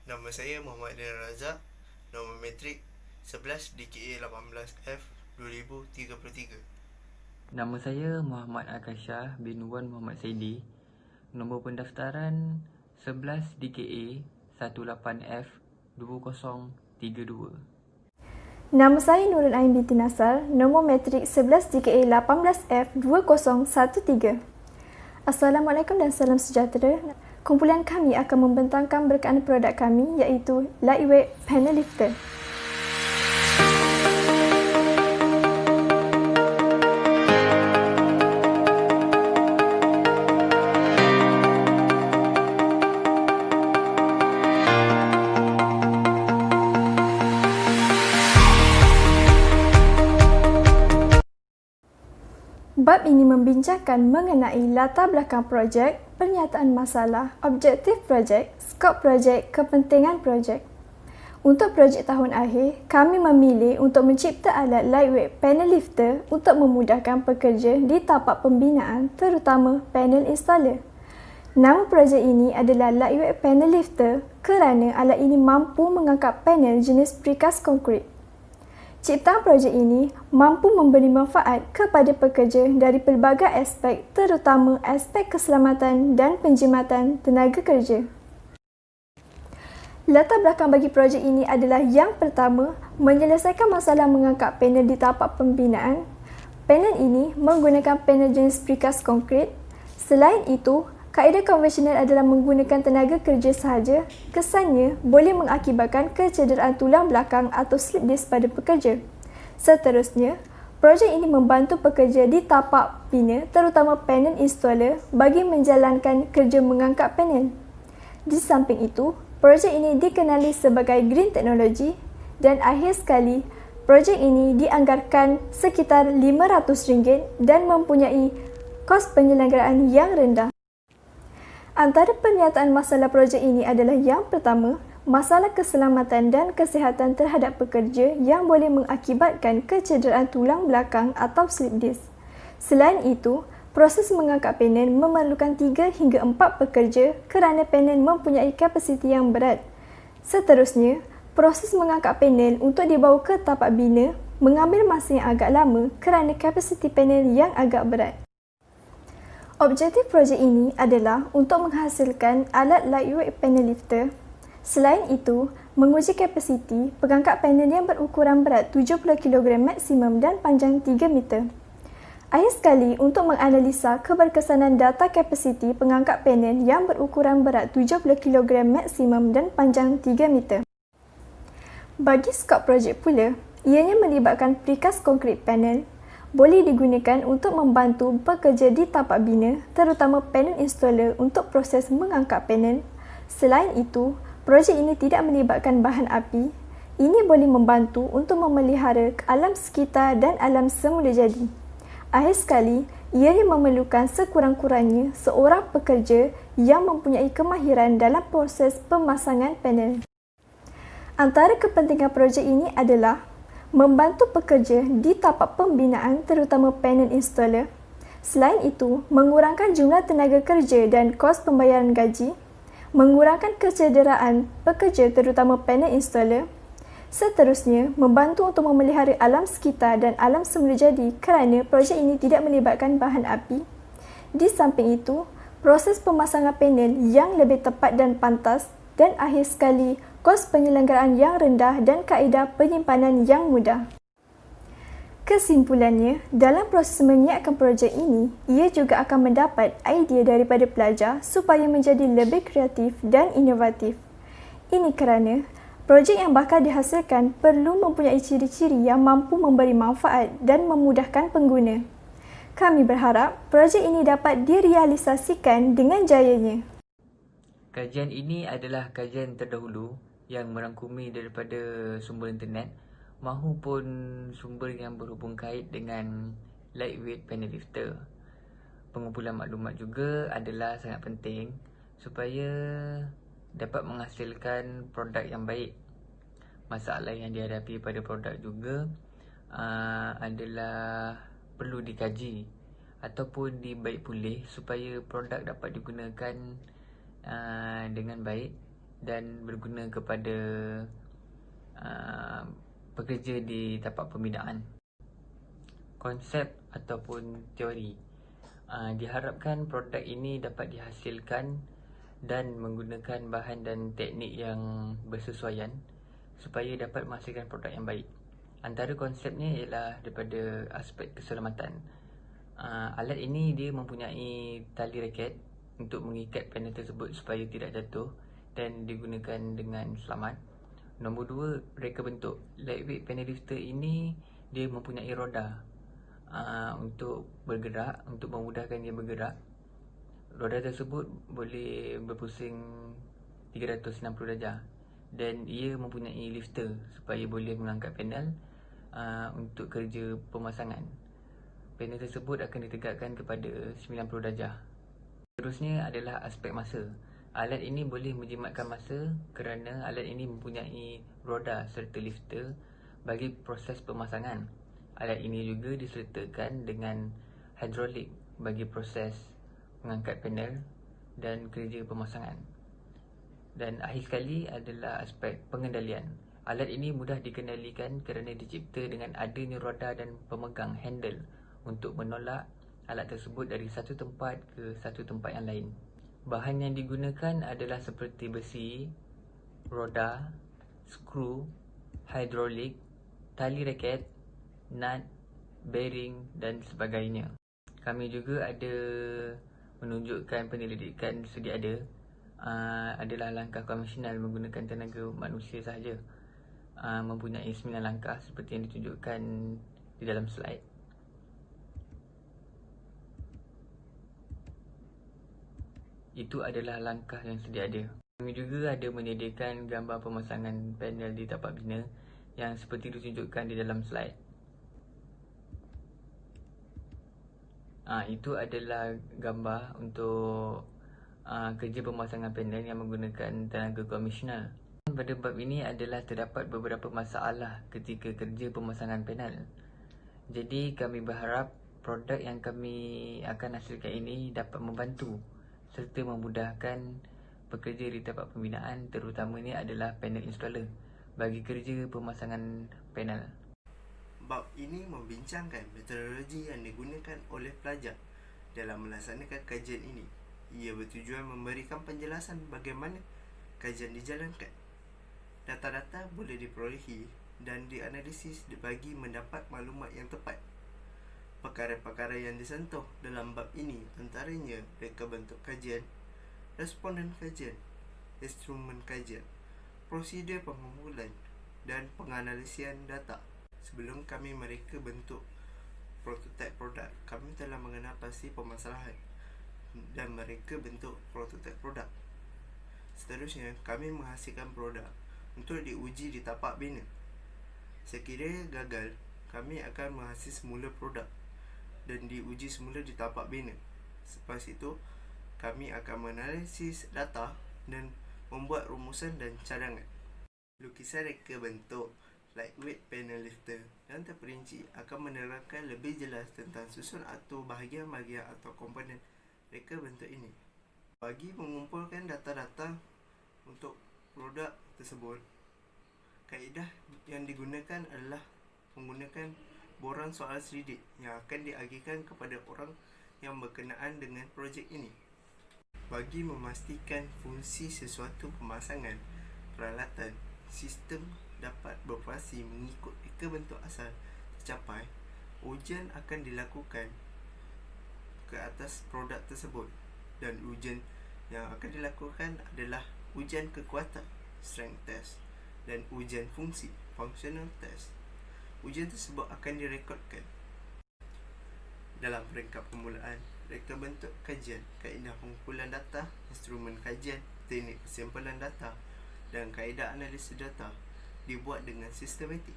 Nama saya Muhammad Daniel Razak. Nombor metrik 11 DKA 18F 2033. Nama saya Muhammad Akashah bin Wan Muhammad Saidi. Nombor pendaftaran 11 DKA 18F 2032. Nama saya Nurul Ain binti Nasar, nombor metrik 11 DKA 18F 2013. Assalamualaikum dan salam sejahtera. Kumpulan kami akan membentangkan berkenaan produk kami iaitu Lightweight Panel Lifter. Bab ini membincangkan mengenai latar belakang projek, pernyataan masalah, objektif projek, skop projek, kepentingan projek. Untuk projek tahun akhir, kami memilih untuk mencipta alat lightweight panel lifter untuk memudahkan pekerja di tapak pembinaan, terutama panel installer. Nama projek ini adalah lightweight panel lifter kerana alat ini mampu mengangkat panel jenis precast konkrit. Ciptaan projek ini mampu memberi manfaat kepada pekerja dari pelbagai aspek, terutama aspek keselamatan dan penjimatan tenaga kerja. Latar belakang bagi projek ini adalah yang pertama, menyelesaikan masalah mengangkat panel di tapak pembinaan. Panel ini menggunakan panel jenis precast konkrit. Selain itu, kaedah konvensional adalah menggunakan tenaga kerja sahaja. Kesannya boleh mengakibatkan kecederaan tulang belakang atau slip disk pada pekerja. Seterusnya, projek ini membantu pekerja di tapak bina, terutama panel installer, bagi menjalankan kerja mengangkat panel. Di samping itu, projek ini dikenali sebagai green technology dan akhir sekali, projek ini dianggarkan sekitar RM500 dan mempunyai kos penyelenggaraan yang rendah. Antara pernyataan masalah projek ini adalah yang pertama, masalah keselamatan dan kesihatan terhadap pekerja yang boleh mengakibatkan kecederaan tulang belakang atau slip disk. Selain itu, proses mengangkat panel memerlukan 3 hingga 4 pekerja kerana panel mempunyai kapasiti yang berat. Seterusnya, proses mengangkat panel untuk dibawa ke tapak bina mengambil masa yang agak lama kerana kapasiti panel yang agak berat. Objektif projek ini adalah untuk menghasilkan alat lightweight panel lifter. Selain itu, menguji kapasiti pengangkat panel yang berukuran berat 70 kg maksimum dan panjang 3 meter. Akhir sekali, untuk menganalisa keberkesanan data kapasiti pengangkat panel yang berukuran berat 70 kg maksimum dan panjang 3 meter. Bagi skop projek pula, ianya melibatkan precast concrete panel, boleh digunakan untuk membantu pekerja di tapak bina, terutama panel installer untuk proses mengangkat panel. Selain itu, projek ini tidak melibatkan bahan api. Ini boleh membantu untuk memelihara alam sekitar dan alam semula jadi. Akhir sekali, ianya memerlukan sekurang-kurangnya seorang pekerja yang mempunyai kemahiran dalam proses pemasangan panel. Antara kepentingan projek ini adalah membantu pekerja di tapak pembinaan, terutama panel installer. Selain itu, mengurangkan jumlah tenaga kerja dan kos pembayaran gaji, mengurangkan kecederaan pekerja terutama panel installer. Seterusnya, membantu untuk memelihara alam sekitar dan alam semula jadi kerana projek ini tidak melibatkan bahan api. Di samping itu, proses pemasangan panel yang lebih tepat dan pantas, dan akhir sekali, kos penyelenggaraan yang rendah dan kaedah penyimpanan yang mudah. Kesimpulannya, dalam proses menyiapkan projek ini, ia juga akan mendapat idea daripada pelajar supaya menjadi lebih kreatif dan inovatif. Ini kerana projek yang bakal dihasilkan perlu mempunyai ciri-ciri yang mampu memberi manfaat dan memudahkan pengguna. Kami berharap projek ini dapat direalisasikan dengan jayanya. Kajian ini adalah kajian terdahulu yang merangkumi daripada sumber internet mahupun sumber yang berhubung kait dengan lightweight panel lifter. Pengumpulan maklumat juga adalah sangat penting supaya dapat menghasilkan produk yang baik. Masalah yang dihadapi pada produk juga adalah perlu dikaji ataupun dibaik pulih supaya produk dapat digunakan dengan baik dan berguna kepada pekerja di tapak pembinaan. Konsep ataupun teori, diharapkan produk ini dapat dihasilkan dan menggunakan bahan dan teknik yang bersesuaian supaya dapat menghasilkan produk yang baik. Antara konsepnya ialah daripada aspek keselamatan. Alat ini dia mempunyai tali raket untuk mengikat panel tersebut supaya tidak jatuh dan digunakan dengan selamat. Nombor 2, reka bentuk. Lightweight panel lifter ini dia mempunyai roda untuk bergerak, untuk memudahkan dia bergerak. Roda tersebut boleh berpusing 360 darjah dan ia mempunyai lifter supaya boleh mengangkat panel untuk kerja pemasangan. Panel tersebut akan ditegakkan kepada 90 darjah. Seterusnya adalah aspek masa. Alat ini boleh menjimatkan masa kerana alat ini mempunyai roda serta lifter bagi proses pemasangan. Alat ini juga disertakan dengan hidrolik bagi proses mengangkat panel dan kerja pemasangan. Dan akhir sekali adalah aspek pengendalian. Alat ini mudah dikendalikan kerana dicipta dengan adanya roda dan pemegang handle untuk menolak alat tersebut dari satu tempat ke satu tempat yang lain. Bahan yang digunakan adalah seperti besi, roda, skru, hidrolik, tali raket, nut, bearing dan sebagainya. Kami juga ada menunjukkan penyelidikan sedia ada adalah langkah konvensional menggunakan tenaga manusia sahaja. Mempunyai 9 langkah seperti yang ditunjukkan di dalam slide. Itu adalah langkah yang sedia ada. Kami juga ada menyediakan gambar pemasangan panel di tapak bina yang seperti ditunjukkan di dalam slide. Itu adalah gambar untuk kerja pemasangan panel yang menggunakan tenaga konvensional. Pada bab ini adalah terdapat beberapa masalah ketika kerja pemasangan panel. Jadi kami berharap produk yang kami akan hasilkan ini dapat membantu serta memudahkan pekerja di tapak pembinaan, terutamanya adalah panel installer bagi kerja pemasangan panel. Bab ini membincangkan metodologi yang digunakan oleh pelajar dalam melaksanakan kajian ini. Ia bertujuan memberikan penjelasan bagaimana kajian dijalankan. Data-data boleh diperolehi dan dianalisis bagi mendapat maklumat yang tepat. Perkara-perkara yang disentuh dalam bab ini antaranya reka bentuk kajian, responden kajian, instrumen kajian, prosedur pengumpulan dan penganalisian data. Sebelum kami mereka bentuk prototipe produk, kami telah mengenal pasti permasalahan dan mereka bentuk prototipe produk. Seterusnya, kami menghasilkan produk untuk diuji di tapak bina. Sekiranya gagal, kami akan menghasil semula produk dan diuji semula di tapak bina. Selepas itu, kami akan menganalisis data dan membuat rumusan dan cadangan. Lukisan reka bentuk lightweight panel lifter yang terperinci akan menerangkan lebih jelas tentang susun atau bahagian-bahagian atau komponen reka bentuk ini. Bagi mengumpulkan data-data untuk produk tersebut, kaedah yang digunakan adalah menggunakan borang soal selidik yang akan diagihkan kepada orang yang berkenaan dengan projek ini. Bagi memastikan fungsi sesuatu pemasangan peralatan sistem dapat beroperasi mengikut reka bentuk asal tercapai, ujian akan dilakukan ke atas produk tersebut, dan ujian yang akan dilakukan adalah ujian kekuatan strength test dan ujian fungsi functional test. Ujian tersebut akan direkodkan dalam peringkat permulaan, reka bentuk kajian, kaedah pengumpulan data, instrumen kajian, teknik kesimpulan data dan kaedah analisis data dibuat dengan sistematik.